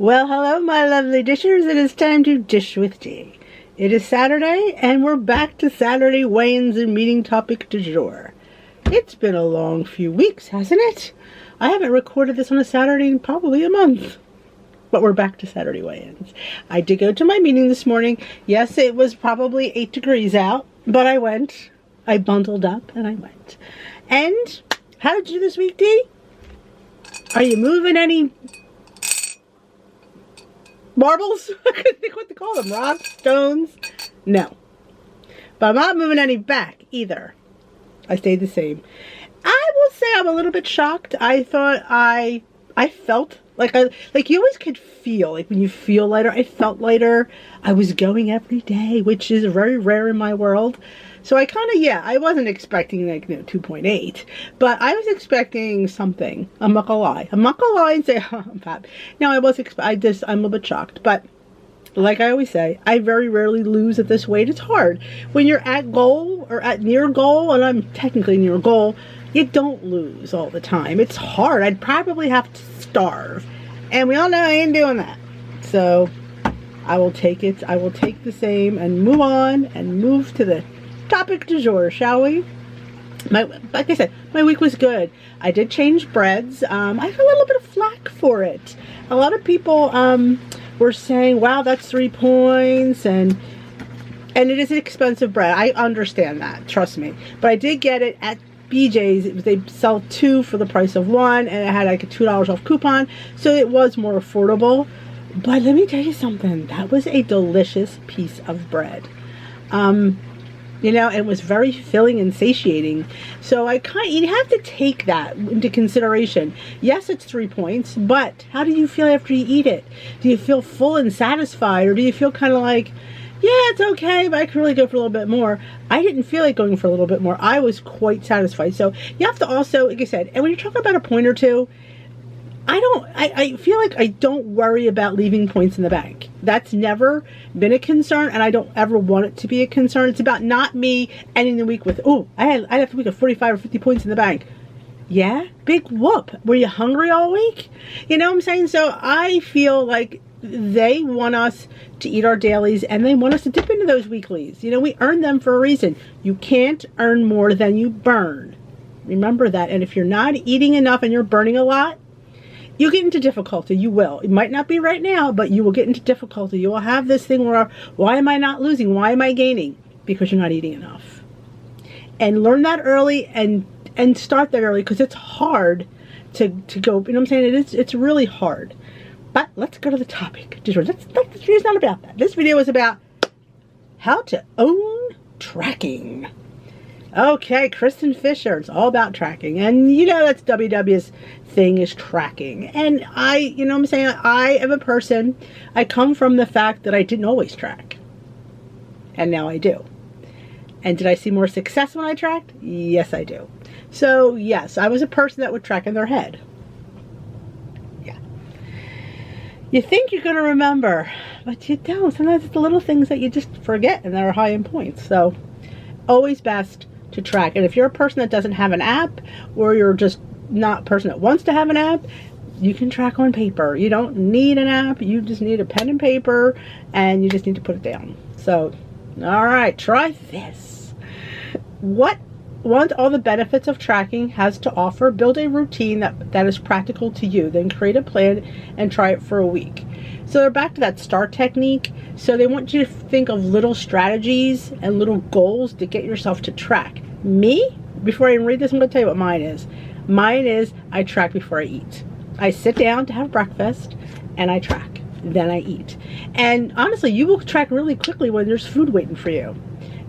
Well, hello, my lovely dishers. It is time to dish with Dee. It is Saturday, and we're back to Saturday weigh-ins and meeting topic du jour. It's been a long few weeks, hasn't it? I haven't recorded this on a Saturday in probably a month. But we're back to Saturday weigh-ins. I did go to my meeting this morning. Yes, it was probably 8 degrees out, but I went. I bundled up, and I went. And how did you do this week, Dee? Are you moving any marbles? I couldn't think what to call them. Rocks? Stones? No. But I'm not moving any back either. I stayed the same. I will say I'm a little bit shocked. I thought I felt like you always could feel, like when you feel lighter. I felt lighter. I was going every day, which is very rare in my world. So I kind of, I wasn't expecting like 2.8, but I was expecting something. I'm not gonna lie. I'm not gonna lie and say, oh, I'm fat. No, I'm a little bit shocked, but like I always say, I very rarely lose at this weight. It's hard. When you're at goal or at near goal, and I'm technically near goal, you don't lose all the time. It's hard. I'd probably have to starve. And we all know I ain't doing that. So I will take it. I will take the same and move on and move to the topic du jour, shall we? Like I said, my week was good. I did change breads. I got a little bit of flack for it. A lot of people were saying, wow, that's 3 points, and it is an expensive bread. I understand that, trust me. But I did get it at BJ's. They sell 2 for the price of 1, and it had like a $2 off coupon, so it was more affordable. But let me tell you something, that was a delicious piece of bread. It was very filling and satiating. So you have to take that into consideration. Yes, it's 3 points, but how do you feel after you eat it? Do you feel full and satisfied, or do you feel kind of like, yeah, it's okay, but I could really go for a little bit more? I didn't feel like going for a little bit more. I was quite satisfied. So you have to also, like I said, and when you're talking about a point or two, I feel like I don't worry about leaving points in the bank. That's never been a concern, and I don't ever want it to be a concern. It's about not me ending the week with, I had the week of 45 or 50 points in the bank. Yeah? Big whoop. Were you hungry all week? You know what I'm saying? So I feel like they want us to eat our dailies, and they want us to dip into those weeklies. We earn them for a reason. You can't earn more than you burn. Remember that. And if you're not eating enough and you're burning a lot, you get into difficulty. You will. It might not be right now, but you will get into difficulty. You will have this thing where, why am I not losing? Why am I gaining? Because you're not eating enough. And learn that early and start that early, because it's hard to go. You know what I'm saying? It's really hard. But let's go to the topic. This video is not about that. This video is about how to own tracking. Okay, Kristen Fisher. It's all about tracking. And that's WW's thing, is tracking. And I am a person, I come from the fact that I didn't always track. And now I do. And did I see more success when I tracked? Yes, I do. So, yes, I was a person that would track in their head. Yeah. You think you're going to remember, but you don't. Sometimes it's the little things that you just forget, and they're high in points. So, always best to track. And if you're a person that doesn't have an app, or you're just not a person that wants to have an app, you can track on paper. You don't need an app. You just need a pen and paper, and you just need to put it down. So, all right, try this. What all the benefits of tracking has to offer, build a routine that is practical to you. Then create a plan and try it for a week. So they're back to that STAR technique. So they want you to think of little strategies and little goals to get yourself to track. Me, before I even read this, I'm going to tell you what mine is. Mine is, I track before I eat. I sit down to have breakfast and I track. Then I eat. And honestly, you will track really quickly when there's food waiting for you.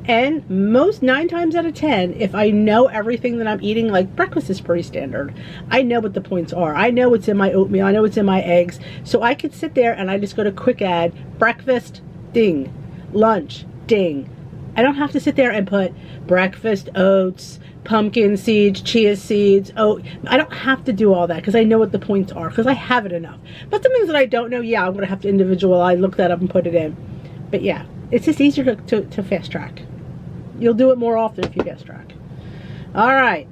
And 9 times out of 10, if I know everything that I'm eating, like breakfast is pretty standard. I know what the points are. I know what's in my oatmeal. I know what's in my eggs. So I could sit there and I just go to quick add, breakfast, ding, lunch, ding. I don't have to sit there and put breakfast, oats, pumpkin seeds, chia seeds, oat. I don't have to do all that because I know what the points are, because I have it enough. But some things that I don't know, I'm going to have to individualize, look that up and put it in. But yeah, it's just easier to fast track. You'll do it more often if you fast track. All right.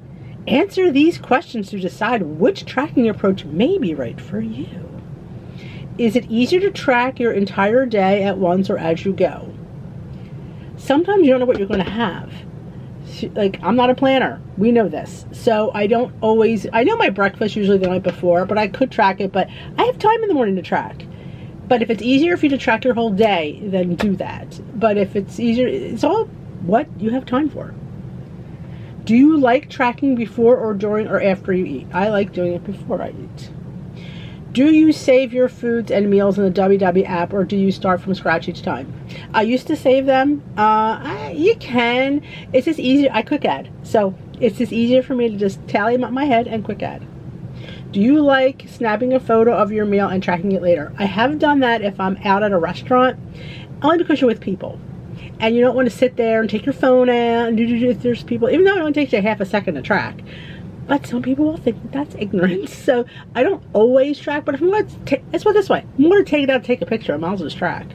Answer these questions to decide which tracking approach may be right for you. Is it easier to track your entire day at once or as you go? Sometimes you don't know what you're going to have. Like, I'm not a planner. We know this. So I don't always, I know my breakfast usually the night before, but I could track it, but I have time in the morning to track. But if it's easier for you to track your whole day, then do that. But if it's easier, it's all what you have time for. Do you like tracking before or during or after you eat? I like doing it before I eat. Do you save your foods and meals in the WW app, or do you start from scratch each time? I used to save them. You can. It's just easier. I quick add. So it's just easier for me to just tally them up my head and quick add. Do you like snapping a photo of your meal and tracking it later? I have done that if I'm out at a restaurant, only because you're with people. And you don't want to sit there and take your phone out and do if there's people, even though it only takes you half a second to track. But some people will think that that's ignorance. So I don't always track, but if I'm going to let's put it this way. I'm going to take it out, take a picture, I might as well just track.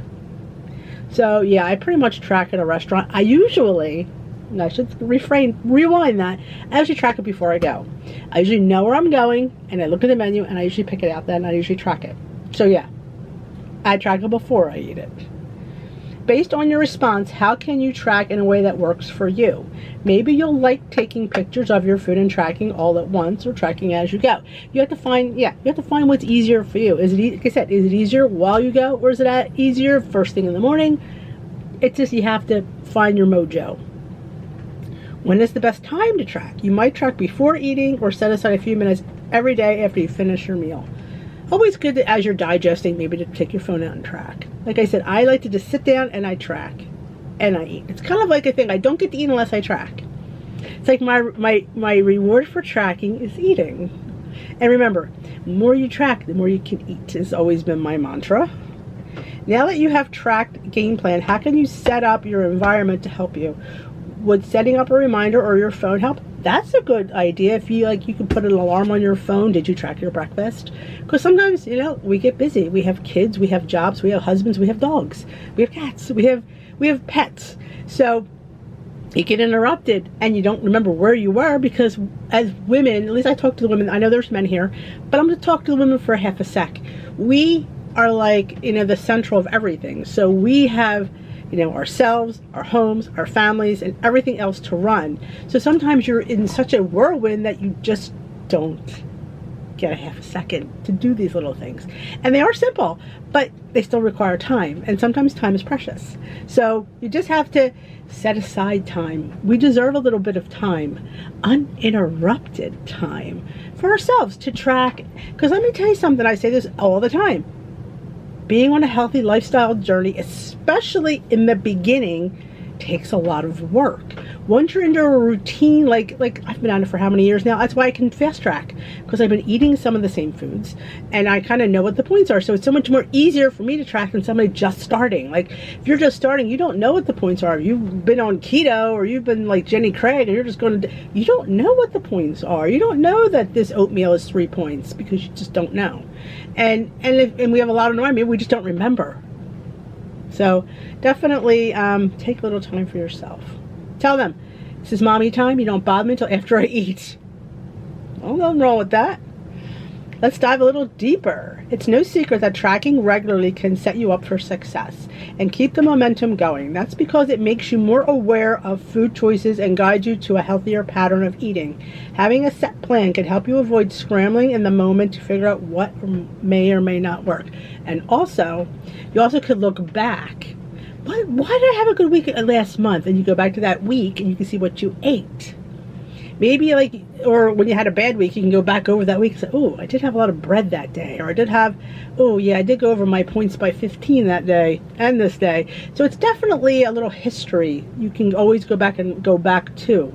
So yeah, I pretty much track at a restaurant. I usually, and I should rewind that, I usually track it before I go. I usually know where I'm going, and I look at the menu, and I usually pick it out then, and I usually track it. So yeah, I track it before I eat it. Based on your response, how can you track in a way that works for you? Maybe you'll like taking pictures of your food and tracking all at once, or tracking as you go. You have to find, what's easier for you. Is it, like I said, is it easier while you go, or is it easier first thing in the morning? It's just, you have to find your mojo. When is the best time to track? You might track before eating, or set aside a few minutes every day after you finish your meal. Always good to, as you're digesting, maybe to take your phone out and track. Like I said, I like to just sit down and I track and I eat. It's kind of like a thing. I don't get to eat unless I track. It's like my reward for tracking is eating. And remember, the more you track, the more you can eat, has always been my mantra. Now that you have tracked game plan, how can you set up your environment to help you? Would setting up a reminder or your phone help? That's a good idea. If you like, you can put an alarm on your phone. Did you track your breakfast? Because sometimes, we get busy. We have kids, we have jobs, we have husbands, we have dogs, we have cats, we have pets. So you get interrupted and you don't remember where you were, because as women, at least I talk to the women, I know there's men here, but I'm going to talk to the women for half a sec. We are like, the central of everything. So we have ourselves, our homes, our families, and everything else to run. So sometimes you're in such a whirlwind that you just don't get a half a second to do these little things. And they are simple, but they still require time. And sometimes time is precious. So you just have to set aside time. We deserve a little bit of time, uninterrupted time for ourselves to track. Because let me tell you something, I say this all the time. Being on a healthy lifestyle journey, especially in the beginning, takes a lot of work. Once you're into a routine, like I've been on it for how many years now, that's why I can fast track, because I've been eating some of the same foods and I kind of know what the points are. So it's so much more easier for me to track than somebody just starting. Like if you're just starting, you don't know what the points are. You've been on keto, or you've been like Jenny Craig, and you're just going to, you don't know what the points are. You don't know that this oatmeal is 3 points, because you just don't know. And we have a lot of maybe we just don't remember. So definitely take a little time for yourself. Tell them, this is mommy time. You don't bother me until after I eat. Well, nothing wrong with that. Let's dive a little deeper. It's no secret that tracking regularly can set you up for success and keep the momentum going. That's because it makes you more aware of food choices and guides you to a healthier pattern of eating. Having a set plan can help you avoid scrambling in the moment to figure out what may or may not work. And also, you also could look back. Why did I have a good week last month? And you go back to that week and you can see what you ate. Maybe or when you had a bad week, you can go back over that week and say, oh, I did have a lot of bread that day. Or I did go over my points by 15 that day and this day. So it's definitely a little history you can always go back to.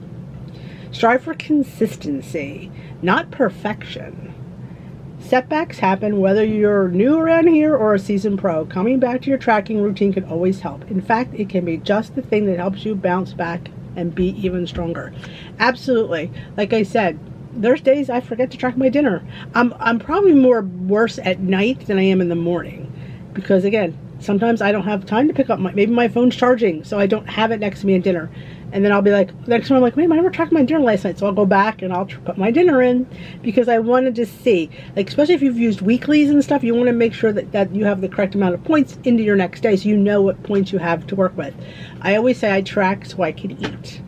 Strive for consistency, not perfection. Setbacks happen whether you're new around here or a seasoned pro. Coming back to your tracking routine can always help. In fact, it can be just the thing that helps you bounce back and be even stronger. Absolutely. Like I said, there's days I forget to track my dinner. I'm probably worse at night than I am in the morning, because again, sometimes I don't have time to pick up maybe my phone's charging, so I don't have it next to me at dinner. And then I'll be like, next time I'm like, wait, I never tracked my dinner last night. So I'll go back and I'll put my dinner in, because I wanted to see, like, especially if you've used weeklies and stuff, you want to make sure that you have the correct amount of points into your next day, so you know what points you have to work with. I always say I track so I can eat.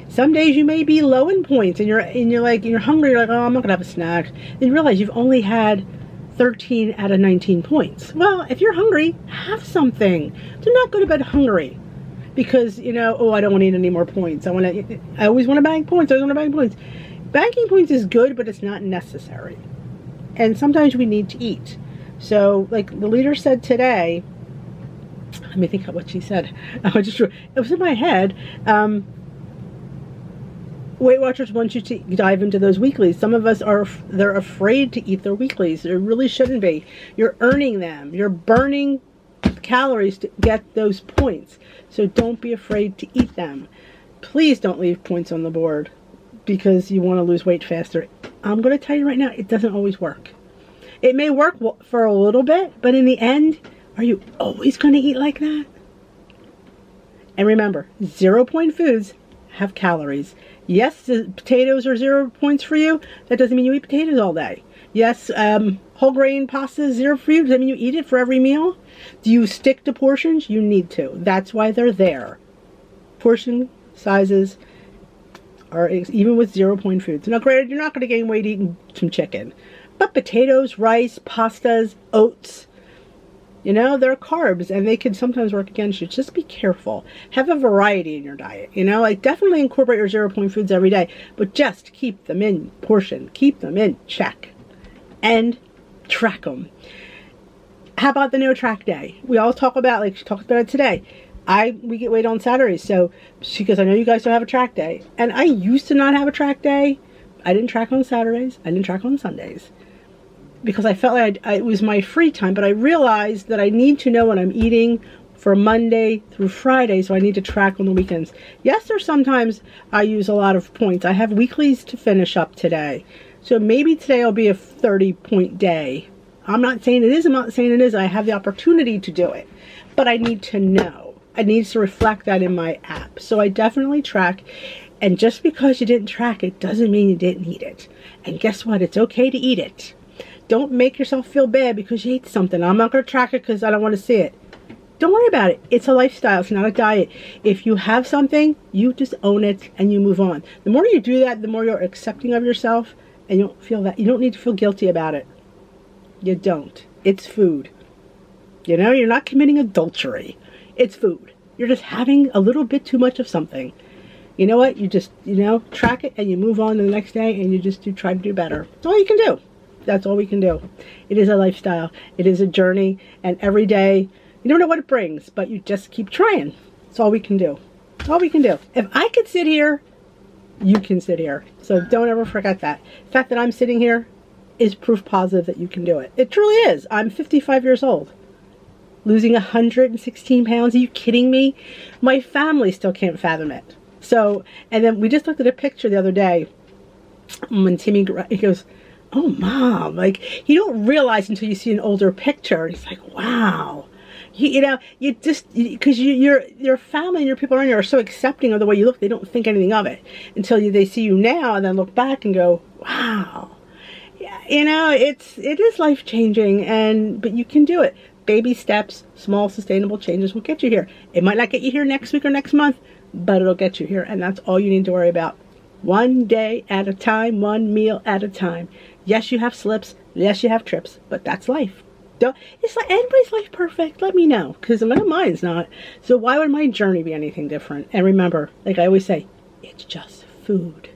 Some days you may be low in points and you're hungry, you're like, oh, I'm not gonna have a snack. Then you realize you've only had 13 out of 19 points. Well, if you're hungry, have something. Do not go to bed hungry because, oh, I don't want to eat any more points. I always want to bank points. I always want to bank points. Banking points is good, but it's not necessary. And sometimes we need to eat. So, like the leader said today, let me think of what she said. It was in my head. Weight Watchers want you to dive into those weeklies. Some of us they're afraid to eat their weeklies. They really shouldn't be. You're earning them. You're burning calories to get those points. So don't be afraid to eat them. Please don't leave points on the board because you want to lose weight faster. I'm going to tell you right now, it doesn't always work. It may work for a little bit, but in the end, are you always going to eat like that? And remember, 0-point foods have calories. Yes, the potatoes are 0 points for you. That doesn't mean you eat potatoes all day. Yes, whole grain pasta is 0 for you. Does that mean you eat it for every meal? Do you stick to portions? You need to. That's why they're there. Portion sizes are even with 0-point foods. Now, granted, you're not going to gain weight eating some chicken. But potatoes, rice, pastas, oats, they're carbs and they can sometimes work against you. Just be careful. Have a variety in your diet. Like definitely incorporate your 0-point foods every day, but just keep them in portion. Keep them in check and track them. How about the no track day? We all talk about, like she talked about it today. We get weighed on Saturdays, so because I know you guys don't have a track day. And I used to not have a track day. I didn't track on Saturdays. I didn't track on Sundays, because I felt like it was my free time, but I realized that I need to know what I'm eating for Monday through Friday, so I need to track on the weekends. Yes, there's sometimes I use a lot of points. I have weeklies to finish up today, so maybe today will be a 30-point day. I'm not saying it is, I'm not saying it is. I have the opportunity to do it, but I need to know. I need to reflect that in my app, so I definitely track. And just because you didn't track it doesn't mean you didn't eat it. And guess what? It's okay to eat it. Don't make yourself feel bad because you ate something. I'm not going to track it because I don't want to see it. Don't worry about it. It's a lifestyle. It's not a diet. If you have something, you just own it and you move on. The more you do that, the more you're accepting of yourself, and you don't feel that. You don't need to feel guilty about it. You don't. It's food. You're not committing adultery. It's food. You're just having a little bit too much of something. You know what? You just, track it and you move on to the next day and you just try to do better. That's all you can do. That's all we can do. It is a lifestyle. It is a journey. And every day, you don't know what it brings, but you just keep trying. That's all we can do. That's all we can do. If I could sit here, you can sit here. So don't ever forget that. The fact that I'm sitting here is proof positive that you can do it. It truly is. I'm 55 years old. Losing 116 pounds. Are you kidding me? My family still can't fathom it. So, and then we just looked at a picture the other day when Timmy, he goes, oh, Mom, like, you don't realize until you see an older picture. And he's like, wow. You just, because your family and your people around you are so accepting of the way you look, they don't think anything of it until they see you now and then look back and go, wow. Yeah, it is life-changing, but you can do it. Baby steps, small sustainable changes will get you here. It might not get you here next week or next month, but it'll get you here, and that's all you need to worry about. One day at a time, one meal at a time. Yes, you have slips. Yes, you have trips, but that's life. It's like anybody's life perfect. Let me know, because mine's not. So why would my journey be anything different? And remember, like I always say, it's just food.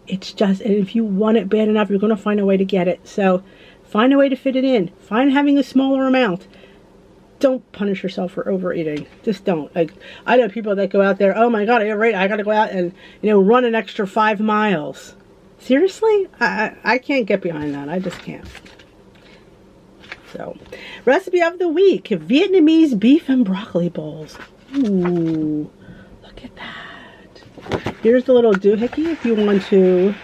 It's just, and if you want it bad enough, you're going to find a way to get it. So find a way to fit it in. Find having a smaller amount. Don't punish yourself for overeating. Just don't. Like, I know people that go out there, oh my God, I got to go out and, run an extra 5 miles. Seriously? I can't get behind that. I just can't. So, recipe of the week, Vietnamese beef and broccoli bowls. Ooh, look at that. Here's the little doohickey if you want to,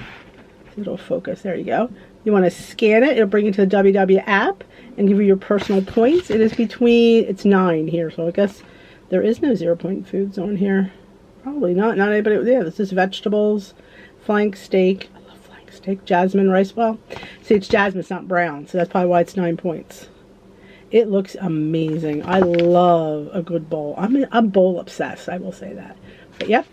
little focus, there you go. You want to scan it, it'll bring you to the WW app and give you your personal points. It is it's 9 here, so I guess there is no 0-point foods on here. Probably not. Not anybody. Yeah, this is vegetables, flank steak. I love flank steak. Jasmine rice. Well, see, it's jasmine, it's not brown, so that's probably why it's 9 points. It looks amazing. I love a good bowl. I'm bowl obsessed, I will say that. But yep,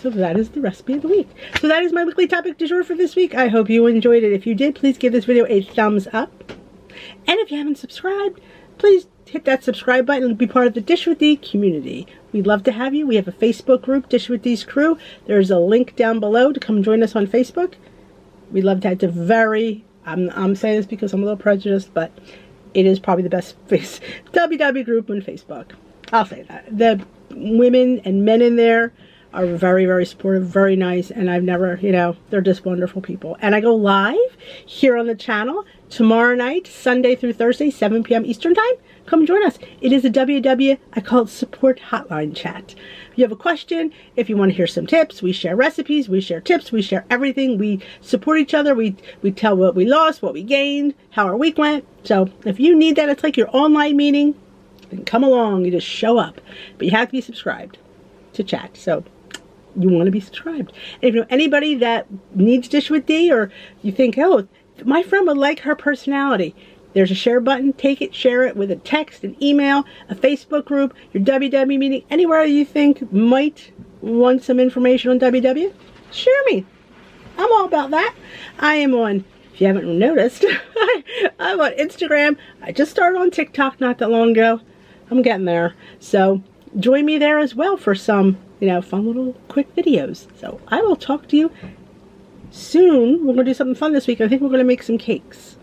so that is the recipe of the week. So that is my weekly topic du jour for this week. I hope you enjoyed it. If you did, please give this video a thumbs up. And if you haven't subscribed, please hit that subscribe button and be part of the Dish with Dee community. We'd love to have you. We have a Facebook group, Dish with Dee's Crew. There's a link down below to come join us on Facebook. We'd love to have I'm saying this because I'm a little prejudiced, but it is probably the best WW group on Facebook. I'll say that. The women and men in there are very, very supportive, very nice, and I've never, they're just wonderful people. And I go live here on the channel tomorrow night, Sunday through Thursday, 7 p.m. Eastern Time. Come join us. It is a WW, I call it support hotline chat. If you have a question, if you want to hear some tips, we share recipes, we share tips, we share everything. We support each other. We tell what we lost, what we gained, how our week went. So if you need that, it's like your online meeting, then come along. You just show up. But you have to be subscribed to chat. So you want to be subscribed. And if you know anybody that needs Dish with Dee, or you think, oh, my friend would like her personality, there's a share button. Take it, share it with a text, an email, a Facebook group, your WW meeting, anywhere you think might want some information on WW, share me. I'm all about that. I am on, if you haven't noticed, I'm on Instagram. I just started on TikTok not that long ago. I'm getting there. So join me there as well for some, fun little quick videos. So I will talk to you soon. We're going to do something fun this week. I think we're going to make some cakes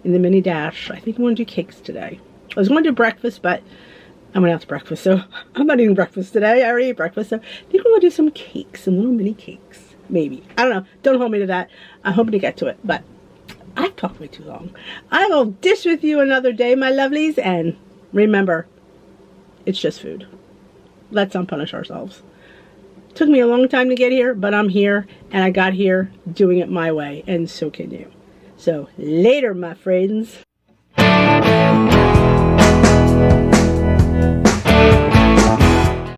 in the mini dash. I think I'm going to do cakes today. I was going to do breakfast, but I went out to breakfast, so I'm not eating breakfast today. I already ate breakfast, so I think we're going to do some cakes, some little mini cakes. Maybe. I don't know. Don't hold me to that. I'm hoping to get to it, but I've talked way too long. I will dish with you another day, my lovelies, and remember, it's just food. Let's not punish ourselves. Took me a long time to get here, but I'm here, and I got here doing it my way, and so can you. So, later, my friends.